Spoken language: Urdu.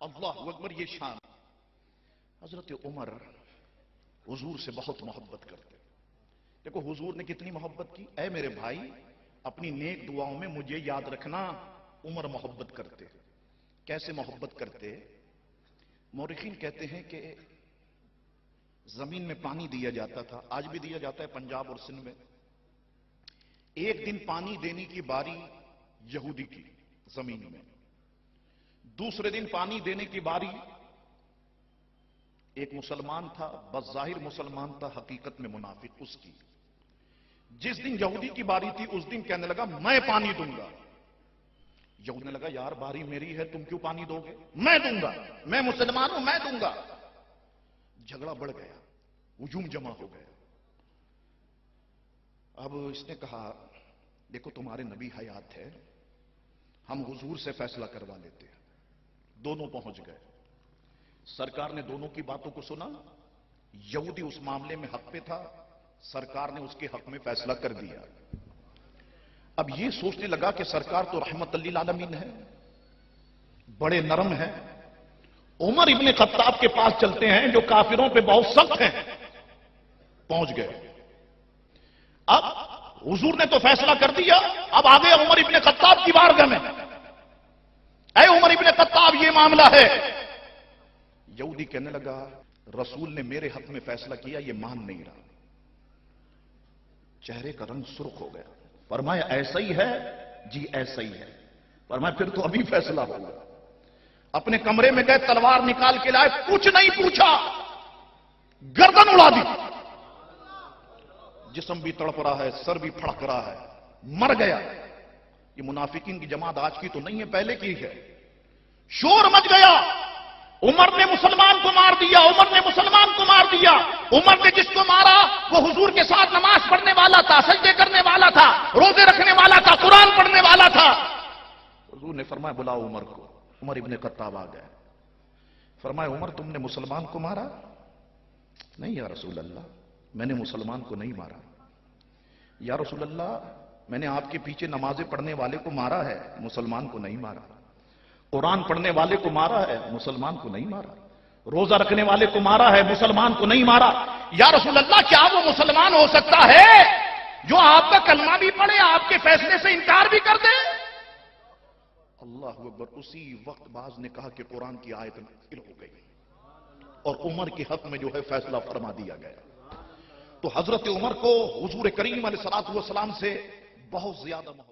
اللہ اکبر، یہ شان۔ حضرت عمر حضور سے بہت محبت کرتے۔ دیکھو حضور نے کتنی محبت کی۔ اے میرے بھائی، اپنی نیک دعاؤں میں مجھے یاد رکھنا، عمر محبت کرتے۔ کیسے محبت کرتے؟ مورخین کہتے ہیں کہ زمین میں پانی دیا جاتا تھا، آج بھی دیا جاتا ہے پنجاب اور سندھ میں۔ ایک دن پانی دینے کی باری یہودی کی زمین میں، دوسرے دن پانی دینے کی باری ایک مسلمان تھا، بظاہر مسلمان تھا، حقیقت میں منافق، اس کی۔ جس دن یہودی کی باری تھی اس دن کہنے لگا میں پانی دوں گا۔ یہودی نے لگا یار باری میری ہے، تم کیوں پانی دو گے؟ میں دوں گا، میں مسلمان ہوں، میں دوں گا۔ جھگڑا بڑھ گیا، ہجوم جمع ہو گیا۔ اب اس نے کہا دیکھو تمہارے نبی حیات ہے، ہم حضور سے فیصلہ کروا لیتے ہیں۔ دونوں پہنچ گئے، سرکار نے دونوں کی باتوں کو سنا۔ یہودی اس معاملے میں حق پہ تھا، سرکار نے اس کے حق میں فیصلہ کر دیا۔ اب یہ سوچنے لگا کہ سرکار تو رحمت للعالمین ہے، بڑے نرم ہیں، عمر ابن خطاب کے پاس چلتے ہیں جو کافروں پہ بہت سخت ہیں۔ پہنچ گئے، اب حضور نے تو فیصلہ کر دیا، اب آگے عمر ابن خطاب کی بارگاہ میں، اے عمر ابن خطاب یہ معاملہ ہے۔ یہودی کہنے لگا رسول نے میرے حق میں فیصلہ کیا، یہ مان نہیں رہا، چہرے کا رنگ سرخ ہو گیا۔ فرمایا ایسا ہی ہے؟ جی ایسا ہی ہے۔ فرمایا پھر تو ابھی فیصلہ ہوگا۔ اپنے کمرے میں گئے، تلوار نکال کے لائے، کچھ نہیں پوچھا، گردن اڑا دی۔ جسم بھی تڑپ رہا ہے، سر بھی پھڑک رہا ہے، مر گیا۔ یہ منافقین کی جماعت آج کی تو نہیں ہے، پہلے کی ہے۔ شور مچ گیا، عمر نے مسلمان کو مار دیا، عمر نے مسلمان کو مار دیا۔ عمر نے جس کو مارا وہ حضور کے ساتھ نماز پڑھنے والا تھا، سجدے کرنے والا تھا، روزے رکھنے والا تھا، قرآن پڑھنے والا تھا۔ حضور نے فرمایا بلاؤ عمر کو۔ عمر ابن خطاب آ گئے، فرمایا عمر تم نے مسلمان کو مارا؟ نہیں یا رسول اللہ، میں نے مسلمان کو نہیں مارا۔ یا رسول اللہ میں نے آپ کے پیچھے نمازیں پڑھنے والے کو مارا ہے، مسلمان کو نہیں مارا۔ قرآن پڑھنے والے کو مارا ہے، مسلمان کو نہیں مارا۔ روزہ رکھنے والے کو مارا ہے، مسلمان کو نہیں مارا۔ یا رسول اللہ کیا وہ مسلمان ہو سکتا ہے جو آپ کا کلمہ بھی پڑھے، آپ کے فیصلے سے انکار بھی کر دے؟ اللہ اکبر۔ اسی وقت بعض نے کہا کہ قرآن کی آیت نازل ہو گئی اور عمر کے حق میں جو ہے فیصلہ فرما دیا گیا۔ تو حضرت عمر کو حضور کریم علیہ الصلوۃ والسلام سے بہت زیادہ محبت